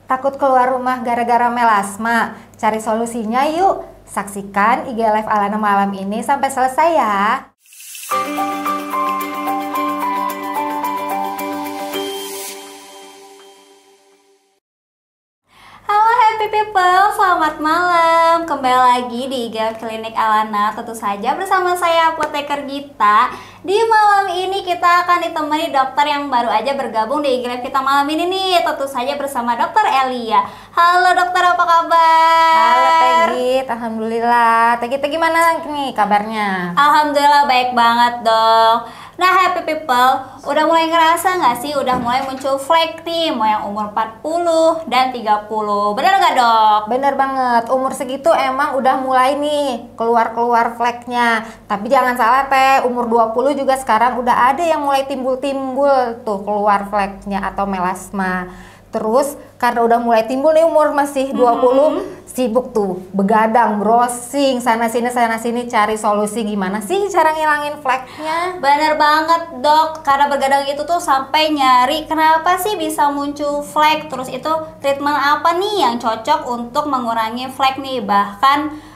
Takut keluar rumah gara-gara melasma? Cari solusinya yuk. Saksikan IG Live Alana malam ini sampai selesai ya. Halo happy people, selamat malam. Kembali lagi di IG Klinik Alana. Tentu saja bersama saya Apoteker Gita. Di malam ini kita akan ditemani dokter yang baru aja bergabung di IG Live kita malam ini nih. Tentu saja bersama Dokter Elia. Halo dokter, apa kabar? Halo Tegit, alhamdulillah. Tegit gimana nih kabarnya? Alhamdulillah baik banget dong. Nah happy people, udah mulai ngerasa nggak sih udah mulai muncul flek nih, mau yang umur 40 dan 30, bener nggak dok? Bener banget, umur segitu emang udah mulai nih keluar-keluar fleknya. Tapi jangan salah teh, umur 20 juga sekarang udah ada yang mulai timbul-timbul tuh keluar fleknya atau melasma. Terus karena udah mulai timbul nih umur masih 20, sibuk tuh begadang, browsing sana sini cari solusi gimana sih cara ngilangin fleknya. Bener banget dok, karena begadang itu tuh sampai nyari kenapa sih bisa muncul flek, terus itu treatment apa nih yang cocok untuk mengurangi flek nih. Bahkan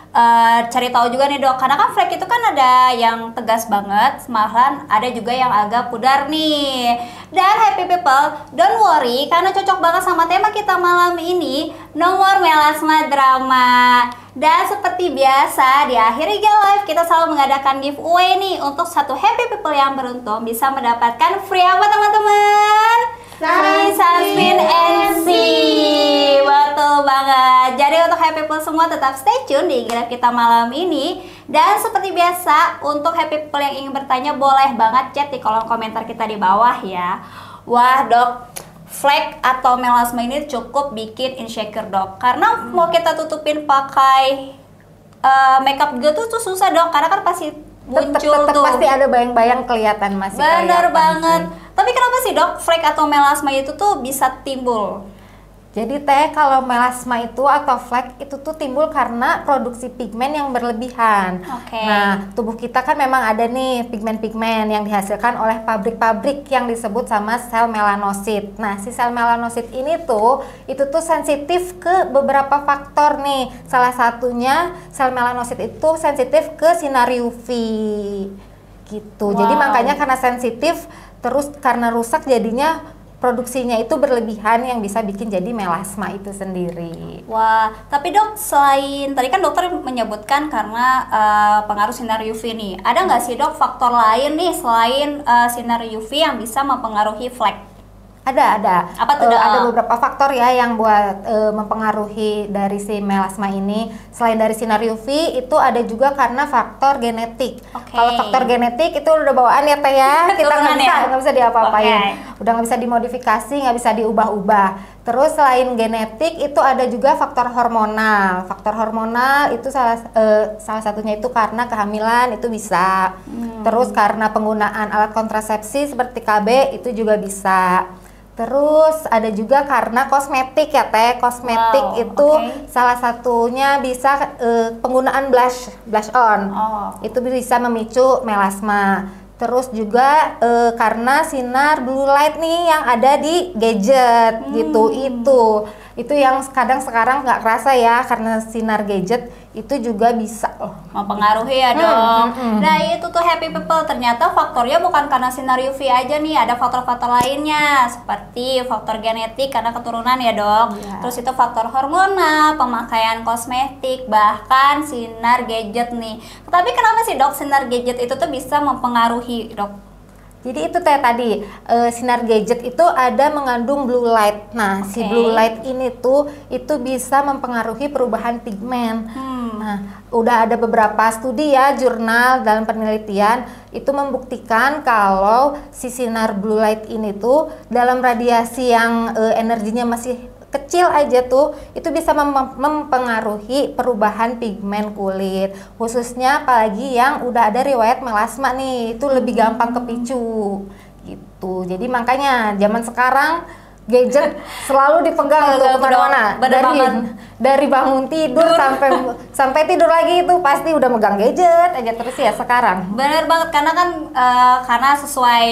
cari tahu juga nih dok, karena kan flek itu kan ada yang tegas banget, malahan ada juga yang agak pudar nih. Dan happy people, don't worry, karena cocok banget sama tema kita malam ini, no more melasma drama. Dan seperti biasa, di akhir IG Live kita selalu mengadakan giveaway nih untuk satu happy people yang beruntung bisa mendapatkan free apa teman-teman? Free sunscreen NC. Betul banget. Jadi untuk happy people semua tetap stay tune di IG Live kita malam ini. Dan seperti biasa, untuk happy people yang ingin bertanya boleh banget chat di kolom komentar kita di bawah ya. Wah dok, flek atau melasma ini cukup bikin insecure dok, karena mau kita tutupin pakai makeup juga tuh susah dok, karena kan pasti muncul Tetep tuh. pasti ada bayang-bayang kelihatan masih. Bener kelihatan banget sih. Tapi kenapa sih dok flek atau melasma itu tuh bisa timbul? Jadi teh kalau melasma itu atau flek itu tuh timbul karena produksi pigmen yang berlebihan. Oke. Nah, tubuh kita kan memang ada nih pigmen-pigmen yang dihasilkan oleh pabrik-pabrik yang disebut sama sel melanosit. Nah, si sel melanosit ini tuh itu tuh sensitif ke beberapa faktor nih. Salah satunya sel melanosit itu sensitif ke sinar UV. Gitu. Jadi Wow. makanya karena sensitif terus karena rusak jadinya produksinya itu berlebihan yang bisa bikin jadi melasma itu sendiri. Wah, tapi dok selain tadi kan dokter menyebutkan karena pengaruh sinar UV nih, ada nggak sih dok faktor lain nih selain sinar UV yang bisa mempengaruhi flek? Ada. Apa tuh, Dok? Ada beberapa faktor ya yang buat mempengaruhi dari si melasma ini. Selain dari sinar UV, itu ada juga karena faktor genetik. Oke. Kalau faktor genetik itu udah bawaan ya teh ya, kita Turunan nggak bisa diapa-apain. Oke. Udah nggak bisa dimodifikasi, nggak bisa diubah-ubah. Terus selain genetik itu ada juga faktor hormonal. Faktor hormonal itu salah satunya itu karena kehamilan itu bisa. Terus karena penggunaan alat kontrasepsi seperti KB itu juga bisa. Terus ada juga karena kosmetik ya teh, kosmetik Wow, itu oke. salah satunya bisa penggunaan blush on, Oh. itu bisa memicu melasma. Terus juga karena sinar blue light nih yang ada di gadget gitu, itu yang kadang sekarang nggak kerasa ya karena sinar gadget itu juga bisa loh. Mempengaruhi ya dong. Nah itu tuh happy people, ternyata faktornya bukan karena sinar UV aja nih, ada faktor-faktor lainnya seperti faktor genetik karena keturunan ya dok. Iya. Terus itu faktor hormonal, pemakaian kosmetik, bahkan sinar gadget nih. Tapi kenapa sih dok sinar gadget itu tuh bisa mempengaruhi dok? Jadi itu teh tadi sinar gadget itu ada mengandung blue light. Nah, si Oke. blue light ini tuh itu bisa mempengaruhi perubahan pigmen. Nah, udah ada beberapa studi ya jurnal dalam penelitian itu membuktikan kalau si sinar blue light ini tuh dalam radiasi yang energinya masih kecil aja tuh itu bisa mempengaruhi perubahan pigmen kulit, khususnya apalagi yang udah ada riwayat melasma nih, itu lebih gampang kepicu gitu. Jadi makanya zaman sekarang gadget selalu dipegang tuh kemana-mana, Bener banget. dari bangun tidur sampai tidur lagi itu pasti udah megang gadget aja terus ya sekarang. Bener banget, karena kan karena sesuai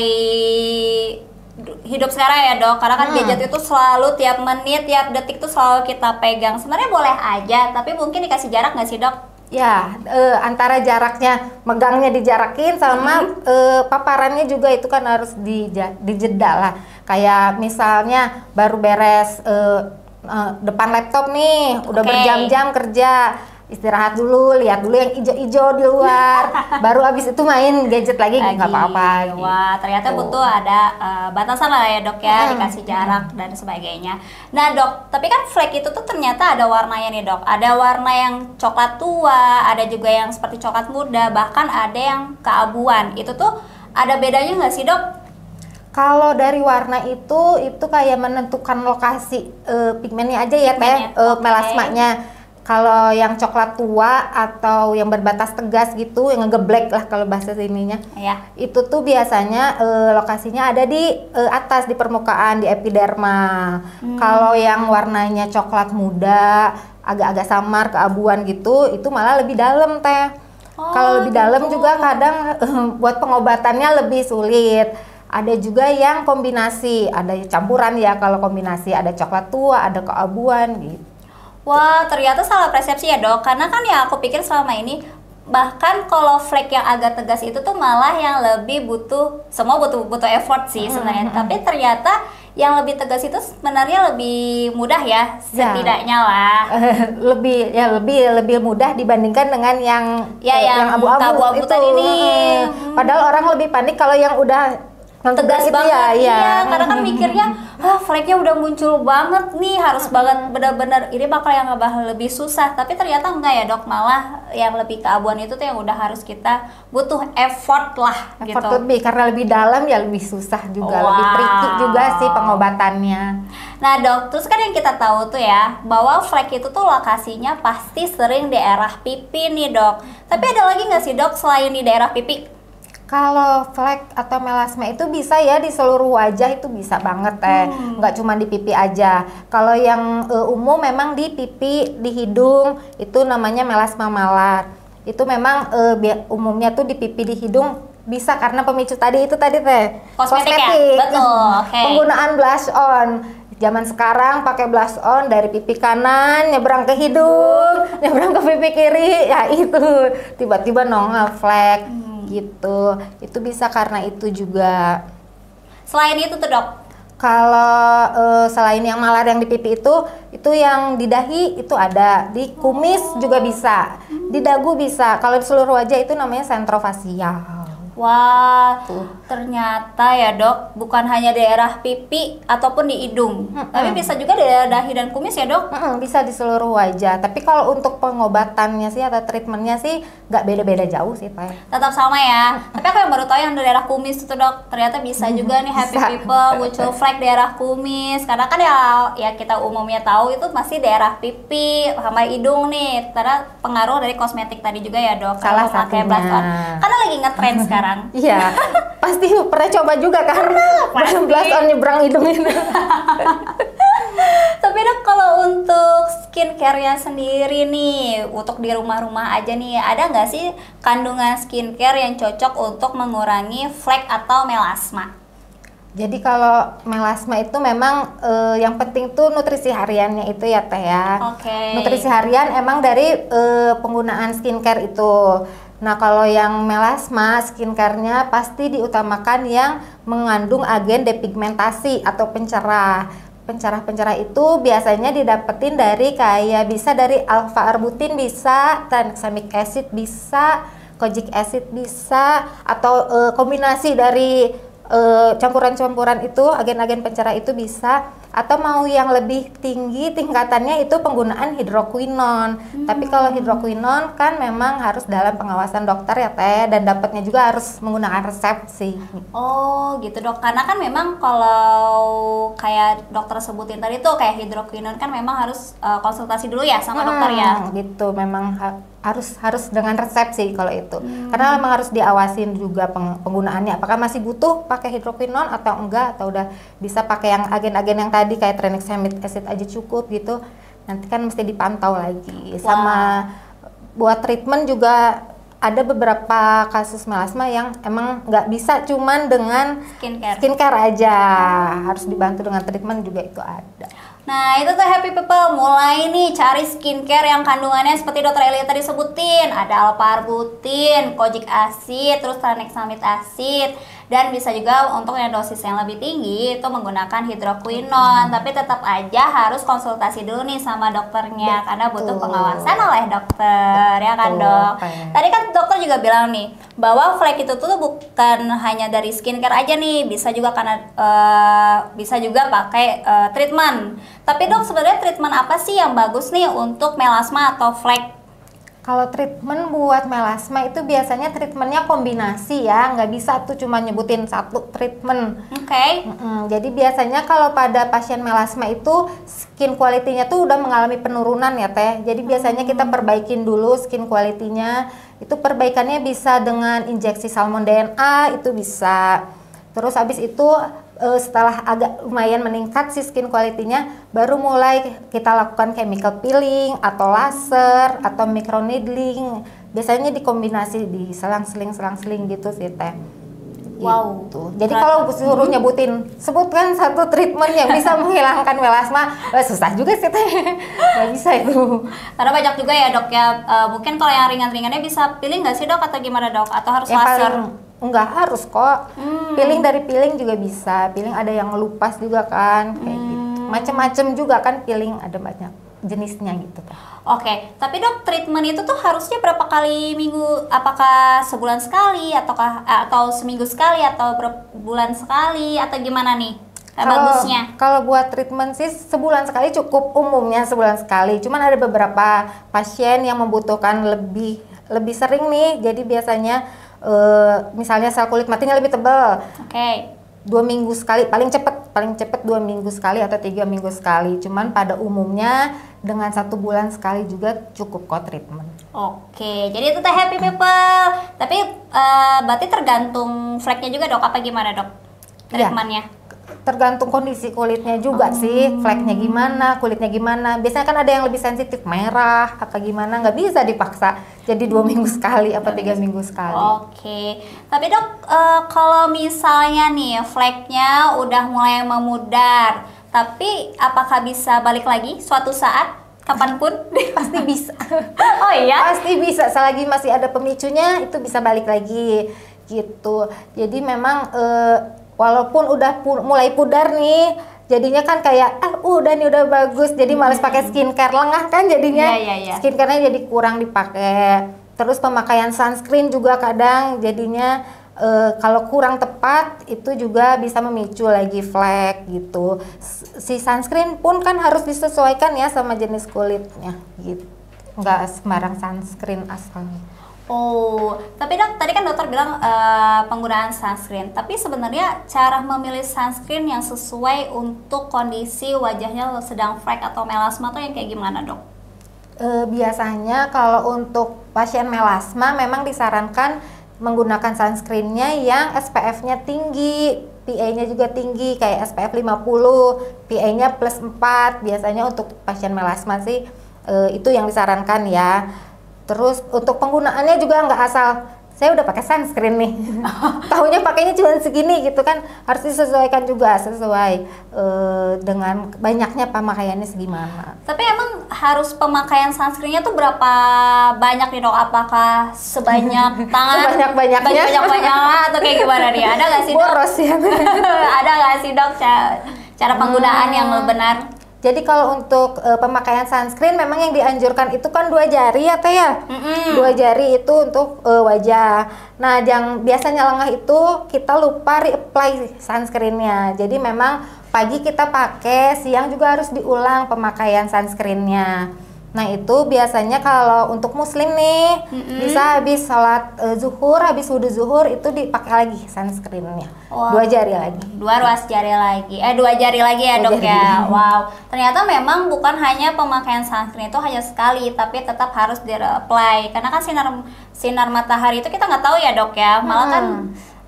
hidup sekarang ya dok, karena kan gadget itu selalu tiap menit, tiap detik tuh selalu kita pegang. Sebenarnya boleh aja, tapi mungkin dikasih jarak nggak sih dok? Ya, antara jaraknya, megangnya dijarakin sama paparannya juga itu kan harus dijeda lah. Kayak misalnya baru beres depan laptop nih, udah berjam-jam kerja, istirahat dulu, lihat dulu yang ijo-ijo di luar, baru abis itu main gadget lagi nggak apa-apa. Wah, ternyata butuh ada batasan lah ya dok ya, dikasih jarak dan sebagainya. Nah dok, tapi kan flek itu tuh ternyata ada warnanya nih dok. Ada warna yang coklat tua, ada juga yang seperti coklat muda, bahkan ada yang keabuan. Itu tuh ada bedanya nggak sih dok? Kalau dari warna itu kayak menentukan lokasi pigmennya aja ya teh, melasmanya. Kalau yang coklat tua atau yang berbatas tegas gitu, yang ngegeblek lah kalau bahasa sininya, itu tuh biasanya lokasinya ada di atas, di permukaan, di epiderma. Kalau yang warnanya coklat muda, agak-agak samar, keabuan gitu, itu malah lebih dalam teh. Kalau lebih dalam juga kadang buat pengobatannya lebih sulit. Ada juga yang kombinasi, ada campuran ya. Kalau kombinasi ada coklat tua, ada keabuan gitu. Wah, ternyata salah persepsi ya dok, karena kan ya aku pikir selama ini bahkan kalau flek yang agak tegas itu tuh malah yang lebih semua butuh effort sih sebenarnya. Tapi ternyata yang lebih tegas itu sebenarnya lebih mudah ya, setidaknya lah. lebih mudah dibandingkan dengan yang abu-abu itu tadi nih. Padahal orang lebih panik kalau yang udah tegas banget ya, karena kan mikirnya fleknya udah muncul banget nih, harus banget benar-benar ini bakal yang lebih susah, tapi ternyata enggak ya dok, malah yang lebih keabuan itu tuh yang udah harus kita butuh effort lah gitu. Lebih, karena lebih dalam ya lebih susah juga, lebih tricky juga sih pengobatannya. Nah dok, terus kan yang kita tahu tuh ya, bahwa flek itu tuh lokasinya pasti sering di daerah pipi nih dok, tapi ada lagi nggak sih dok selain di daerah pipi? Kalau flek atau melasma itu bisa ya di seluruh wajah, itu bisa banget nggak cuma di pipi aja. Kalau yang umum memang di pipi, di hidung, itu namanya melasma malar. Itu memang umumnya tuh di pipi, di hidung bisa karena pemicu tadi teh. Kosmetik. Ya? Betul. Penggunaan blush on. Zaman sekarang pakai blush on dari pipi kanan nyebrang ke hidung, nyebrang ke pipi kiri, ya itu tiba-tiba nongol flek. Gitu, itu bisa karena itu juga. Selain itu tuh dok? Kalau selain yang malar yang di pipi itu yang di dahi itu ada, di kumis juga bisa, di dagu bisa. Kalau di seluruh wajah itu namanya sentrofasial. Wah, ternyata ya dok, bukan hanya daerah pipi ataupun di hidung, tapi bisa juga daerah dahi dan kumis ya dok? Bisa di seluruh wajah, tapi kalau untuk pengobatannya sih atau treatmentnya sih nggak beda-beda jauh sih Pak. Tetap sama ya, tapi aku yang baru tahu yang daerah kumis itu dok, ternyata bisa juga nih happy people muncul flek daerah kumis, karena kan ya kita umumnya tahu itu masih daerah pipi sama hidung nih, karena pengaruh dari kosmetik tadi juga ya dok. Salah satunya. Karena lagi ngetrend sekarang. Iya, pasti pernah coba juga kan, blush on nyebrang hidung itu. Tapi dok, kalau untuk skincare-nya sendiri nih, untuk di rumah-rumah aja nih, ada nggak sih kandungan skincare yang cocok untuk mengurangi flek atau melasma? Jadi kalau melasma itu memang yang penting tuh nutrisi hariannya itu ya teh ya. Nutrisi harian emang dari penggunaan skincare itu. Nah kalau yang melasma skincare-nya pasti diutamakan yang mengandung agen depigmentasi atau pencerah. Pencerah-pencerah itu biasanya didapetin dari bisa dari alpha arbutin bisa, tranexamic acid bisa, kojic acid bisa, atau kombinasi dari campuran-campuran itu, agen-agen pencerah itu bisa, atau mau yang lebih tinggi tingkatannya itu penggunaan hidroquinon. Tapi kalau hidroquinon kan memang harus dalam pengawasan dokter ya teh, dan dapatnya juga harus menggunakan resep sih. Oh gitu dok, karena kan memang kalau kayak dokter sebutin tadi tuh kayak hidroquinon kan memang harus konsultasi dulu ya sama dokter ya. Gitu, memang harus dengan resep sih kalau itu. Karena memang harus diawasin juga penggunaannya, apakah masih butuh pakai hidroquinon atau enggak, atau udah bisa pakai yang agen-agen yang tadi kayak tranexamic acid aja cukup gitu. Nanti kan mesti dipantau lagi. Sama buat treatment juga ada beberapa kasus melasma yang emang nggak bisa cuman dengan skincare aja, harus dibantu dengan treatment juga itu ada. Nah itu tuh happy people, mulai nih cari skincare yang kandungannya seperti Dokter Elia tadi sebutin, ada L-Carbutin, kojic acid, terus tranexamid acid, dan bisa juga untuk yang dosis yang lebih tinggi itu menggunakan hidroquinone. Tapi tetap aja harus konsultasi dulu nih sama dokternya. Betul. Karena butuh pengawasan oleh dokter. Betul. Ya kan dok? Tadi kan dokter juga bilang nih bahwa flek itu tuh bukan hanya dari skincare aja nih, bisa juga karena bisa juga pakai treatment. Tapi dok, sebenarnya treatment apa sih yang bagus nih untuk melasma atau flek? Kalau treatment buat melasma itu biasanya treatmentnya kombinasi ya, nggak bisa tuh cuma nyebutin satu treatment. Oke. Jadi biasanya kalau pada pasien melasma itu skin quality-nya tuh udah mengalami penurunan ya teh. Jadi biasanya kita perbaikin dulu skin quality-nya. Itu perbaikannya bisa dengan injeksi salmon DNA, itu bisa. Terus habis itu setelah agak lumayan meningkat si skin quality-nya, baru mulai kita lakukan chemical peeling atau laser atau microneedling. Biasanya dikombinasi, di selang-seling gitu sih teh. Wow. Gitu. Jadi kalau suruh sebutkan satu treatment yang bisa menghilangkan melasma, susah juga sih teh. Nggak bisa itu. Karena banyak juga ya dok ya. Mungkin kalau yang ringan-ringannya bisa peeling nggak sih dok, atau gimana dok? Atau harus laser? Enggak harus kok. Peeling dari peeling juga bisa. Peeling ada yang ngelupas juga kan, kayak gitu. Macam-macam juga kan peeling, ada banyak jenisnya gitu. Oke, tapi dok, treatment itu tuh harusnya berapa kali minggu? Apakah sebulan sekali atau seminggu sekali atau berbulan sekali atau gimana nih? Bagusnya. Kalau buat treatment sih sebulan sekali cukup, umumnya sebulan sekali. Cuman ada beberapa pasien yang membutuhkan lebih sering nih. Jadi biasanya misalnya sel kulit matinya lebih tebal. Oke. 2 minggu sekali, paling cepet 2 minggu sekali atau 3 minggu sekali. Cuman pada umumnya dengan 1 bulan sekali juga cukup kok treatment. Oke, jadi itu teh happy people. Tapi berarti tergantung fleknya juga dok, apa gimana dok treatmentnya? Ya, tergantung kondisi kulitnya juga sih, fleknya gimana, kulitnya gimana. Biasanya kan ada yang lebih sensitif, merah apa gimana, nggak bisa dipaksa jadi 2 minggu sekali apa 3 minggu sekali. Oke, tapi dok, kalau misalnya nih fleknya udah mulai memudar, tapi apakah bisa balik lagi suatu saat, kapanpun? Pasti bisa. Oh iya? Pasti bisa, selagi masih ada pemicunya itu bisa balik lagi gitu. Jadi memang walaupun udah mulai pudar nih, jadinya kan kayak udah bagus, jadi males pakai skincare, lengah kan jadinya. Skincare-nya jadi kurang dipakai. Terus pemakaian sunscreen juga kadang jadinya kalau kurang tepat itu juga bisa memicu lagi flek gitu. Si sunscreen pun kan harus disesuaikan ya sama jenis kulitnya gitu. Nggak sembarang sunscreen asalnya. Oh, tapi dok, tadi kan dokter bilang penggunaan sunscreen. Tapi sebenarnya cara memilih sunscreen yang sesuai untuk kondisi wajahnya sedang flek atau melasma tuh yang kayak gimana dok? Biasanya kalau untuk pasien melasma memang disarankan menggunakan sunscreennya yang SPF-nya tinggi, PA-nya juga tinggi, kayak SPF 50, PA-nya plus 4. Biasanya untuk pasien melasma sih itu yang disarankan ya. Terus untuk penggunaannya juga nggak asal saya udah pakai sunscreen nih, tahunya pakainya cuma segini gitu kan, harus disesuaikan juga sesuai dengan banyaknya pemakaiannya segimana. Tapi emang harus pemakaian sunscreennya tuh berapa banyak nih dok? Apakah sebanyak tangan? Banyak-banyaknya atau kayak gimana nih? Ada nggak sih dok? Boros ya. Ada nggak sih dok cara penggunaan yang benar? Jadi kalau untuk pemakaian sunscreen memang yang dianjurkan itu kan 2 jari ya teh ya. 2 jari itu untuk wajah. Nah yang biasanya lengah itu kita lupa reapply sunscreennya. Jadi memang pagi kita pakai, siang juga harus diulang pemakaian sunscreennya. Nah itu biasanya kalau untuk muslim nih bisa habis sholat zuhur, habis wudhu zuhur itu dipakai lagi sunscreennya. Wow. 2 jari lagi. 2 jari lagi ya dok ya. Wow. Ternyata memang bukan hanya pemakaian sunscreen itu hanya sekali, tapi tetap harus di-apply. Karena kan sinar matahari itu kita nggak tahu ya dok ya. Malah kan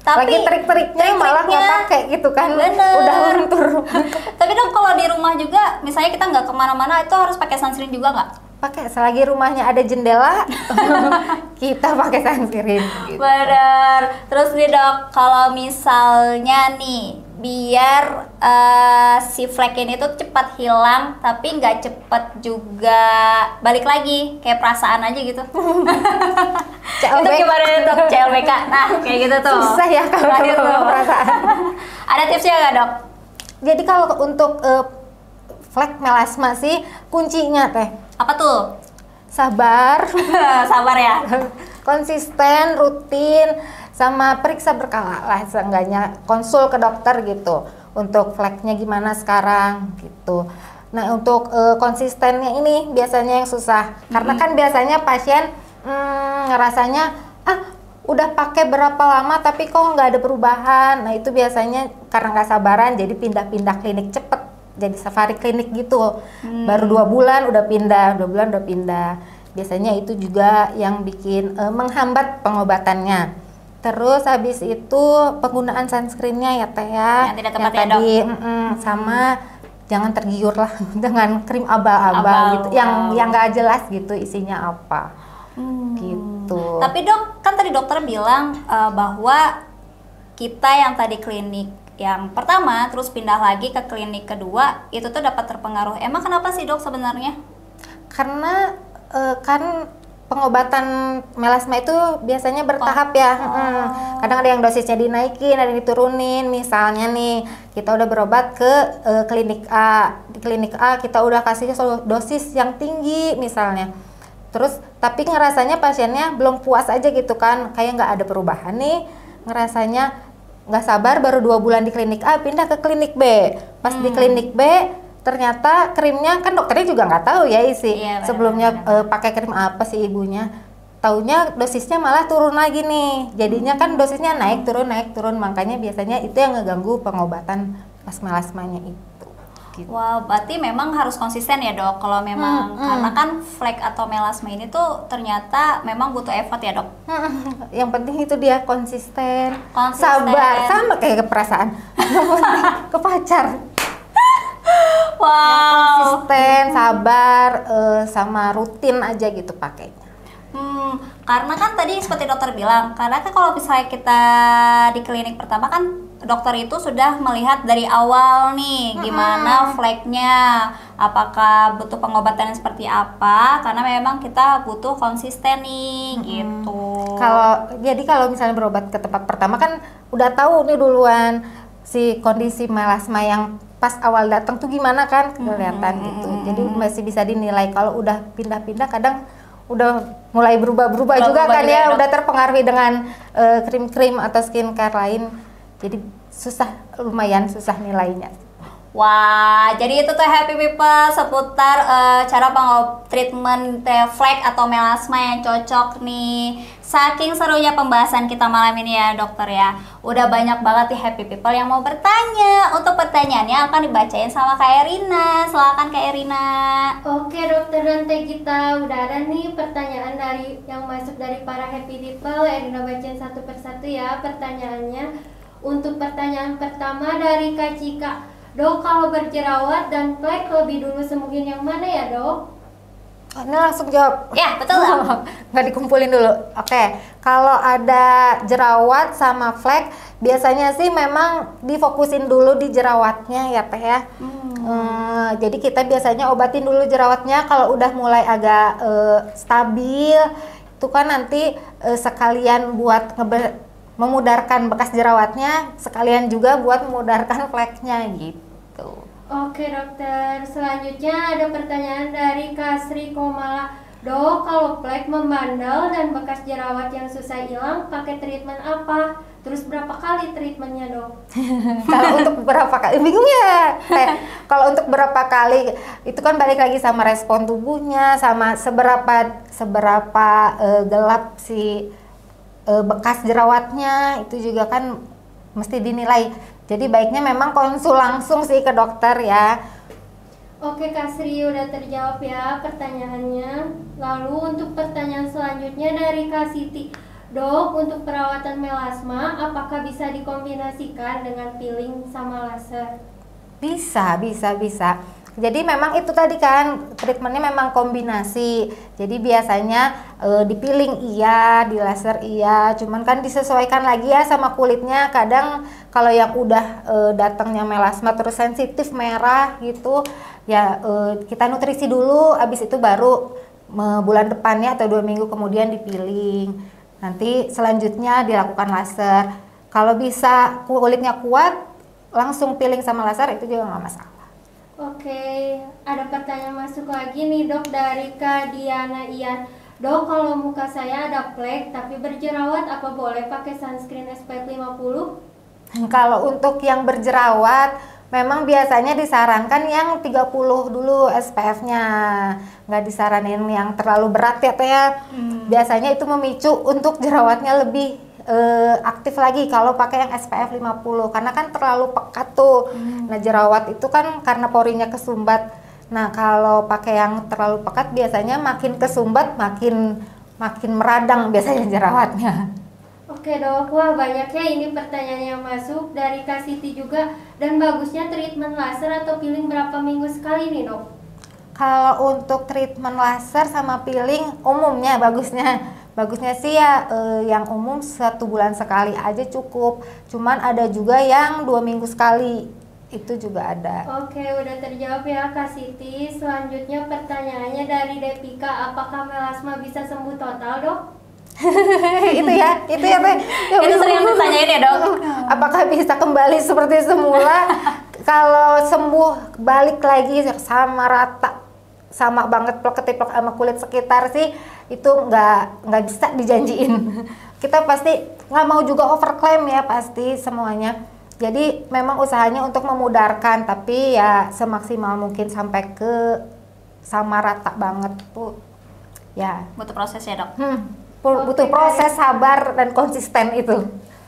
tapi lagi trik-triknya malah nggak pakai gitu kan. Bener. Udah luntur. Tapi dok kalau di rumah juga misalnya kita nggak kemana-mana itu harus pakai sunscreen juga nggak? pakai selagi rumahnya ada jendela kita pakai sunscreen gitu. Bener. Terus nih dok, kalau misalnya nih biar si flek ini tuh cepat hilang tapi nggak cepat juga balik lagi, kayak perasaan aja gitu. Itu gimana dok, CLBK? Nah kayak gitu tuh. Susah ya kalau perasaan. Ada tipsnya nggak dok? Jadi kalau untuk flek melasma sih kuncinya teh Apa tuh? sabar, Sabar ya. konsisten, rutin, sama periksa berkala lah, seenggaknya konsul ke dokter gitu untuk fleknya gimana sekarang gitu. Nah untuk konsistennya ini biasanya yang susah karena kan biasanya pasien ngerasanya udah pakai berapa lama tapi kok nggak ada perubahan. Nah itu biasanya karena nggak sabaran jadi pindah-pindah klinik cepet, jadi safari klinik gitu. Baru 2 bulan udah pindah, 2 bulan udah pindah. Biasanya itu juga yang bikin menghambat pengobatannya. Terus habis itu penggunaan sunscreennya ya teh ya, Yang tidak tepat ya, tadi sama jangan tergiur lah dengan krim abal-abal gitu, yang nggak jelas gitu isinya apa gitu. Tapi dok, kan tadi dokter bilang bahwa kita yang tadi klinik yang pertama terus pindah lagi ke klinik kedua itu tuh dapat terpengaruh. Emang kenapa sih dok sebenarnya? Karena kan pengobatan melasma itu biasanya bertahap ya. Kadang ada yang dosisnya dinaikin, ada yang diturunin. Misalnya nih, kita udah berobat ke klinik A. Di klinik A kita udah kasih dosis yang tinggi misalnya. Terus tapi ngerasanya pasiennya belum puas aja gitu kan, kayak nggak ada perubahan nih. Ngerasanya nggak sabar, baru 2 bulan di klinik A pindah ke klinik B. Pas di klinik B ternyata krimnya kan dokternya juga nggak tahu ya isi sebelumnya pakai krim apa sih ibunya, taunya dosisnya malah turun lagi nih, jadinya kan dosisnya naik turun, makanya biasanya itu yang ngeganggu pengobatan pas melasmanya itu gitu. Wow, berarti memang harus konsisten ya dok kalau memang karena kan flek atau melasma ini tuh ternyata memang butuh effort ya dok. Yang penting itu dia konsisten, sabar, sama kayak ke perasaan ke pacar. Wow. Konsisten, sabar, sama rutin aja gitu pakainya. Karena kan tadi seperti dokter bilang, karena kan kalau misalnya kita di klinik pertama kan dokter itu sudah melihat dari awal nih gimana fleknya, apakah butuh pengobatan yang seperti apa, karena memang kita butuh konsisten nih gitu. Kalau misalnya berobat ke tempat pertama kan udah tahu nih duluan si kondisi melasma yang pas awal datang tuh gimana kan kelihatan gitu. Jadi masih bisa dinilai. Kalau udah pindah-pindah kadang udah mulai berubah-berubah juga kan ya, udah terpengaruhi dengan krim-krim atau skincare lain. Jadi lumayan susah nilainya. Wah, jadi itu tuh happy people seputar cara treatment flek atau melasma yang cocok nih. Saking serunya pembahasan kita malam ini ya dokter ya. Udah banyak banget nih happy people yang mau bertanya. Untuk pertanyaannya akan dibacain sama Kak Erina. Silakan Kak Erina. Oke dokter dan teh kita udah ada nih pertanyaan yang masuk dari para happy people. Erina bacain satu persatu ya pertanyaannya. Untuk pertanyaan pertama dari Kak Cika. Dok, kalau berjerawat dan flek lebih dulu sembuhin yang mana ya dok? Ini langsung jawab. Ya, betul. Nggak dikumpulin dulu. Oke, kalau ada jerawat sama flek, biasanya sih memang difokusin dulu di jerawatnya ya teh ya. Jadi kita biasanya obatin dulu jerawatnya. Kalau udah mulai agak stabil, itu kan nanti sekalian buat memudarkan bekas jerawatnya, sekalian juga buat memudarkan fleknya gitu. Oke dokter, selanjutnya ada pertanyaan dari Kasri Komala. Dok, kalau flek membandel dan bekas jerawat yang susah hilang, pakai treatment apa? Terus berapa kali treatmentnya dok? Kalau untuk berapa kali, bingung ya. Kalau untuk berapa kali, itu kan balik lagi sama respon tubuhnya, sama seberapa gelap si bekas jerawatnya, itu juga kan mesti dinilai. Jadi baiknya memang konsul langsung sih ke dokter ya. Oke Kak Sri, udah terjawab ya pertanyaannya. Lalu untuk pertanyaan selanjutnya dari Kak Siti. Dok, untuk perawatan melasma apakah bisa dikombinasikan dengan peeling sama laser? Bisa. Jadi memang itu tadi kan treatmentnya memang kombinasi. Jadi biasanya di peeling iya, di laser iya, cuman kan disesuaikan lagi ya sama kulitnya. Kadang kalau yang udah datangnya melasma terus sensitif merah gitu, ya kita nutrisi dulu, abis itu baru bulan depannya atau 2 minggu kemudian di peeling. Nanti selanjutnya dilakukan laser. Kalau bisa kulitnya kuat, langsung peeling sama laser itu juga nggak masalah. Oke, ada pertanyaan masuk lagi nih dok dari Kak Diana Ian. Dok, kalau muka saya ada flek tapi berjerawat, apa boleh pakai sunscreen SPF 50? Kalau untuk yang berjerawat, memang biasanya disarankan yang 30 dulu SPF-nya. Nggak disaranin yang terlalu berat ya Teh ya. Biasanya itu memicu untuk jerawatnya lebih aktif lagi kalau pakai yang SPF 50 karena kan terlalu pekat tuh. Nah, jerawat itu kan karena porinya kesumbat. Nah, kalau pakai yang terlalu pekat biasanya makin kesumbat makin meradang biasanya jerawatnya. Oke dok, wah banyaknya ini pertanyaan yang masuk dari Kak Siti juga. Dan bagusnya treatment laser atau peeling berapa minggu sekali nih dok? Kalau untuk treatment laser sama peeling umumnya bagusnya sih ya yang umum 1 bulan sekali aja cukup. Cuman ada juga yang 2 minggu sekali, itu juga ada. Oke, udah terjawab ya Kak Siti. Selanjutnya pertanyaannya dari Depika, apakah melasma bisa sembuh total dok? itu ya Teh. Itu sering ditanyain ya dok. Apakah bisa kembali seperti semula? Kalau sembuh balik lagi sama rata, sama banget plek-ketiplek sama kulit sekitar sih itu nggak bisa dijanjiin. Kita pasti nggak mau juga overclaim ya pasti semuanya. Jadi memang usahanya untuk memudarkan, tapi ya semaksimal mungkin sampai ke sama rata banget tuh ya. Butuh proses ya dok. Butuh proses, sabar dan konsisten itu.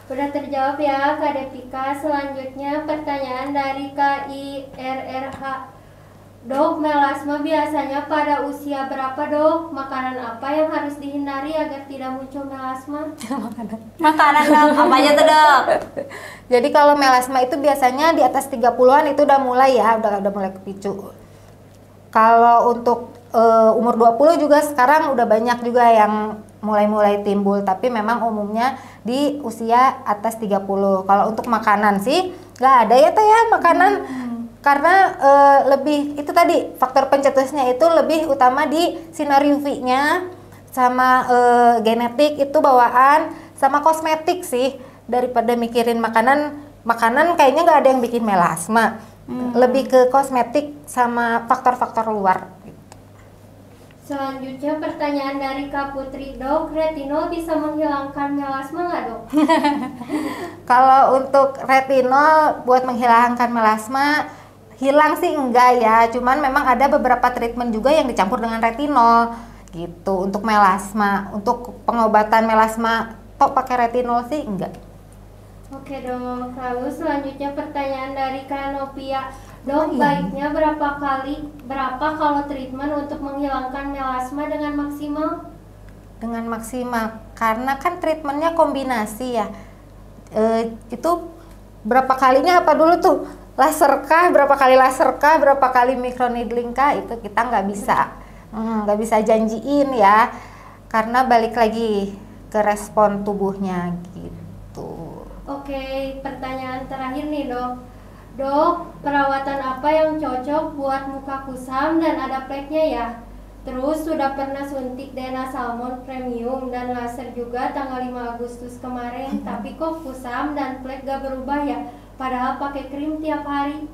Udah terjawab ya Kak Depika. Selanjutnya pertanyaan dari KIRRH. Dok, melasma biasanya pada usia berapa dok? Makanan apa yang harus dihindari agar tidak muncul melasma? Makanan dok, apa aja tuh dok? Jadi kalau melasma itu biasanya di atas 30-an itu udah mulai ya, udah mulai kepicu. Kalau untuk umur 20 juga sekarang udah banyak juga yang mulai timbul, tapi memang umumnya di usia atas 30. Kalau untuk makanan sih nggak ada ya Teh ya makanan. Karena lebih itu tadi faktor pencetusnya itu lebih utama di sinar UV-nya sama genetik itu bawaan sama kosmetik sih, daripada mikirin makanan kayaknya nggak ada yang bikin melasma. Lebih ke kosmetik sama faktor-faktor luar. Selanjutnya pertanyaan dari Kak Putri, dok, retinol bisa menghilangkan melasma nggak dok? Kalau untuk retinol buat menghilangkan melasma, hilang sih enggak ya, cuman memang ada beberapa treatment juga yang dicampur dengan retinol gitu untuk melasma. Untuk pengobatan melasma tok pakai retinol sih enggak. Oke dok, lalu selanjutnya pertanyaan dari Kak Novia. Dok, baiknya berapa kalau treatment untuk menghilangkan melasma dengan maksimal? Dengan maksimal, karena kan treatmentnya kombinasi ya. Itu berapa kalinya apa dulu tuh? Laser kah? Berapa kali laser kah? Berapa kali microneedling kah? Itu kita nggak bisa janjiin ya, karena balik lagi ke respon tubuhnya gitu. Oke, pertanyaan terakhir nih dok. Dok, perawatan apa yang cocok buat muka kusam dan ada fleknya ya? Terus sudah pernah suntik Dena Salmon Premium dan laser juga tanggal 5 Agustus kemarin, tapi kok kusam dan flek gak berubah ya? Padahal pakai krim tiap hari.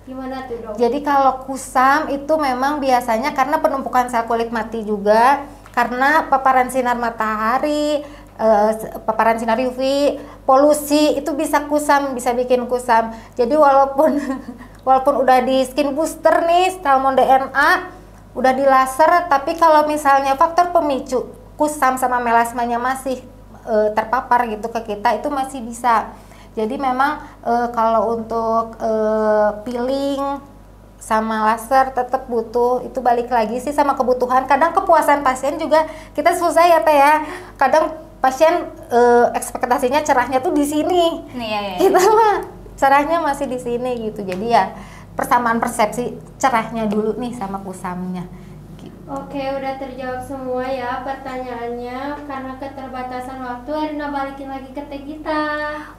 Gimana tuh dok? Jadi kalau kusam itu memang biasanya karena penumpukan sel kulit mati juga, karena paparan sinar matahari, paparan sinar UV, polusi itu bisa bikin kusam. Jadi walaupun udah di skin booster nih, Salmon DNA, udah di laser, tapi kalau misalnya faktor pemicu kusam sama melasmanya masih terpapar gitu ke kita, itu masih bisa. Jadi memang kalau untuk peeling sama laser tetap butuh, itu balik lagi sih sama kebutuhan. Kadang kepuasan pasien juga kita susah ya Teh ya. Kadang pasien ekspektasinya cerahnya tuh di sini. Iya. Kita mah cerahnya masih di sini gitu. Jadi ya persamaan persepsi cerahnya dulu nih sama kusamnya. Oke, udah terjawab semua ya pertanyaannya. Karena keterbatasan waktu, Erina balikin lagi ke teh kita.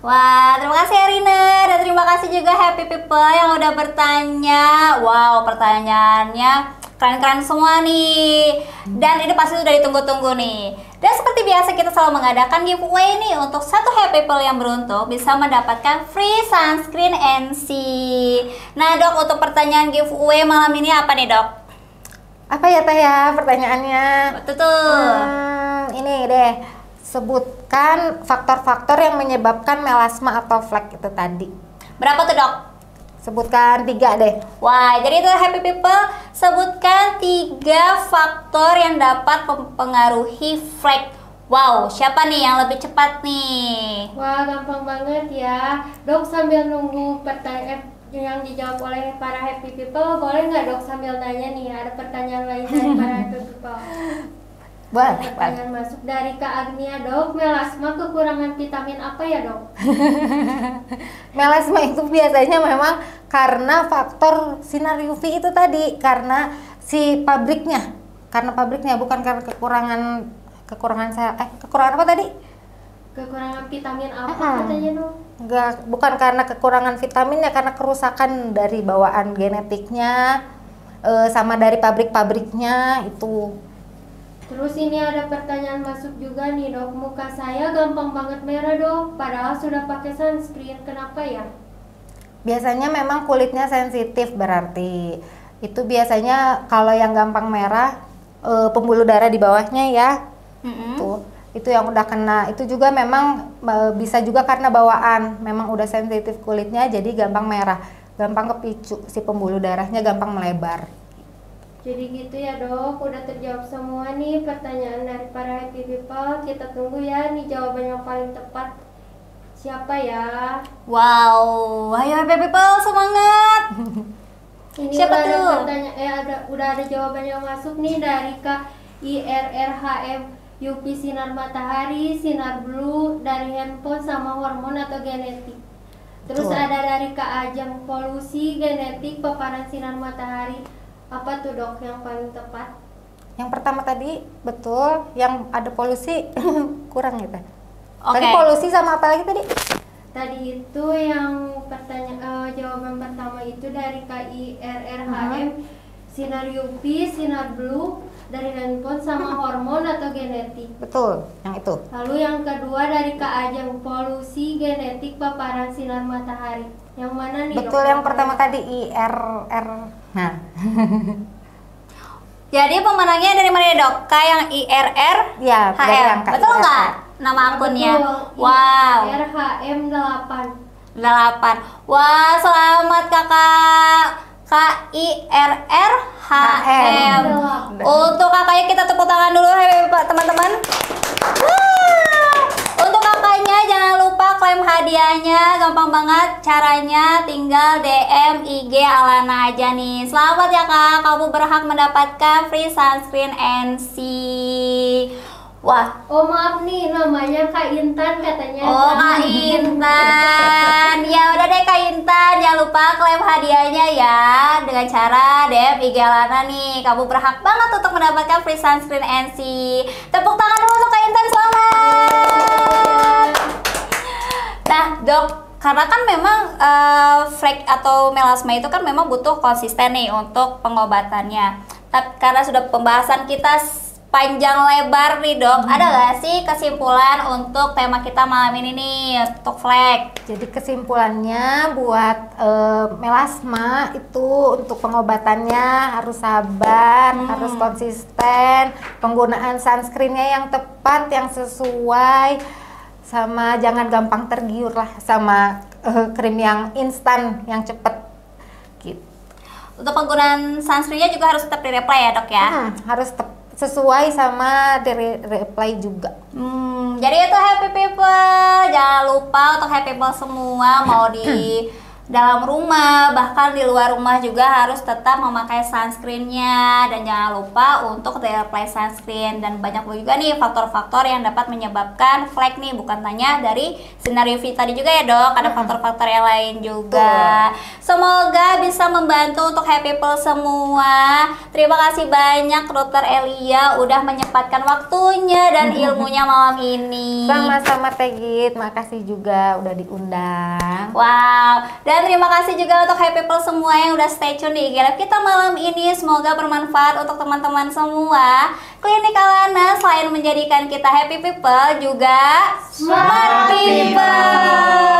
Wah, terima kasih Erina dan terima kasih juga Happy People yang udah bertanya. Wow, pertanyaannya keren-keren semua nih. Dan ini pasti sudah ditunggu-tunggu nih. Dan seperti biasa kita selalu mengadakan giveaway nih untuk satu Happy People yang beruntung bisa mendapatkan free sunscreen NC. Nah dok, untuk pertanyaan giveaway malam ini apa nih dok? Apa ya teh ya pertanyaannya? Betul. Ini deh, sebutkan faktor-faktor yang menyebabkan melasma atau flek itu tadi. Berapa tuh dok? Sebutkan 3 deh. Wah, jadi itu Happy People, sebutkan 3 faktor yang dapat mempengaruhi flek. Wow, siapa nih yang lebih cepat nih? Wah, gampang banget ya. Dok, sambil nunggu pertanyaan yang dijawab oleh para Happy People, boleh nggak dok sambil nanya nih, ada pertanyaan lain dari para Happy People? Boleh. Pertanyaan masuk dari Kak Agnia, dok, melasma kekurangan vitamin apa ya dok? Melasma itu biasanya memang karena faktor sinar UV itu tadi, karena si pabriknya, bukan karena kekurangan sel. Kekurangan apa tadi? Kekurangan vitamin apa katanya dok? Enggak, bukan karena kekurangan vitaminnya, karena kerusakan dari bawaan genetiknya, sama dari pabrik-pabriknya itu. Terus ini ada pertanyaan masuk juga nih dok, muka saya gampang banget merah dok, padahal sudah pakai sunscreen, kenapa ya? Biasanya memang kulitnya sensitif, berarti itu biasanya kalau yang gampang merah pembuluh darah di bawahnya ya. Itu yang udah kena, itu juga memang bisa juga karena bawaan, memang udah sensitif kulitnya jadi gampang merah, gampang kepicu, si pembuluh darahnya gampang melebar. Jadi gitu ya dok, udah terjawab semua nih pertanyaan dari para Happy People. Kita tunggu ya nih jawaban yang paling tepat siapa ya? Wow, ayo Happy People semangat. Ini Siapa udah tuh? ada pertanyaan, udah ada jawaban yang masuk nih dari Kak IRRHM. UV sinar matahari, sinar blue dari handphone sama hormon atau genetik. Terus Betul. ada dari Kak Ajeng, polusi, genetik, paparan sinar matahari. Apa tuh dok yang paling tepat? Yang pertama tadi betul, yang ada polusi kurang gitu. Oke. Tadi polusi sama apa lagi tadi? Tadi itu yang jawaban pertama itu dari KIRRHM, sinar UV, sinar blue dari handphone sama hormon atau genetik. Betul, yang itu. Lalu yang kedua dari Kak Ajeng, polusi, genetik, paparan sinar matahari. Yang mana nih Betul, dok? yang pertama tadi IRR. Nah, Jadi pemenangnya dari mana ya dok? Kak yang IRR ya dari HM. angka Betul IRR. nggak nama akunnya? Betul, Wow. IRRHM 8. 8. Wah, selamat kakak. KIRR HM. Untuk kakaknya kita tepuk tangan dulu teman-teman. Wow. Untuk kakaknya jangan lupa klaim hadiahnya, gampang banget caranya, tinggal DM IG Alana aja nih. Selamat ya kak, kamu berhak mendapatkan free sunscreen NC. Wah, Oh maaf nih, namanya Kak Intan katanya. oh Kak Intan, ya udah deh Kak Intan, jangan lupa klaim hadiahnya ya dengan cara DM IG Alana nih. Kamu berhak banget untuk mendapatkan free sunscreen NC. Tepuk tangan dulu untuk Kak Intan, selamat. Nah dok, karena kan memang flek atau melasma itu kan memang butuh konsisten nih untuk pengobatannya. Tapi karena sudah pembahasan kita panjang lebar nih dok, ada gak sih kesimpulan untuk tema kita malam ini nih untuk flek? Jadi kesimpulannya buat melasma itu untuk pengobatannya harus sabar, harus konsisten, penggunaan sunscreennya yang tepat, yang sesuai, sama jangan gampang tergiur lah sama krim yang instan, yang cepet gitu. Untuk penggunaan sunscreennya juga harus tetap di-replay ya dok ya? Harus sesuai sama dari reply juga. Jadi itu Happy People, jangan lupa untuk Happy People semua mau di dalam rumah, bahkan di luar rumah juga harus tetap memakai sunscreennya, dan jangan lupa untuk apply sunscreen. Dan banyak juga nih faktor-faktor yang dapat menyebabkan flek nih, bukan hanya dari sinar UV tadi juga ya dok, ada faktor-faktor yang lain juga. Semoga bisa membantu untuk happy people semua. Terima kasih banyak Dokter Elia udah menyempatkan waktunya dan ilmunya malam ini. Sama-sama Peggy, makasih juga udah diundang. Wow, dan terima kasih juga untuk happy people semua yang udah stay tune di IG Live kita malam ini. Semoga bermanfaat untuk teman-teman semua. Klinik Alana selain menjadikan kita happy people juga smart people.